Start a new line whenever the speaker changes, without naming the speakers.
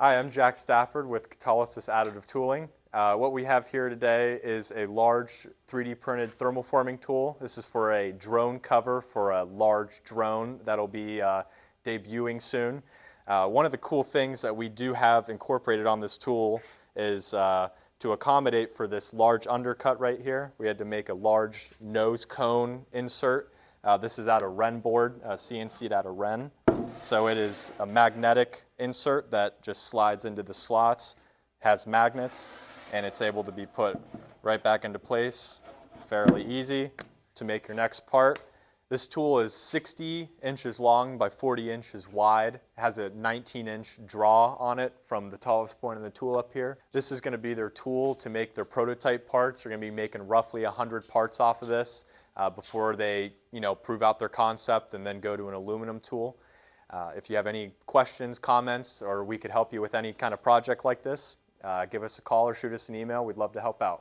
Hi, I'm Jack Stafford with Catalysis Additive Tooling. What we have here today is a large 3D printed thermoforming tool. This is for a drone cover for a large drone that'll be debuting soon. One of the cool things that we do have incorporated on this tool is to accommodate for this large undercut right here. We had to make a large nose cone insert. This is out of Ren board, CNC'd out of Ren. So it is a magnetic insert that just slides into the slots, has magnets, and it's able to be put right back into place fairly easy to make your next part. This tool is 60 inches long by 40 inches wide. It has a 19-inch draw on it from the tallest point of the tool up here. This is going to be their tool to make their prototype parts. They're going to be making roughly 100 parts off of this before they, prove out their concept and then go to an aluminum tool. If you have any questions, comments, or we could help you with any kind of project like this, give us a call or shoot us an email. We'd love to help out.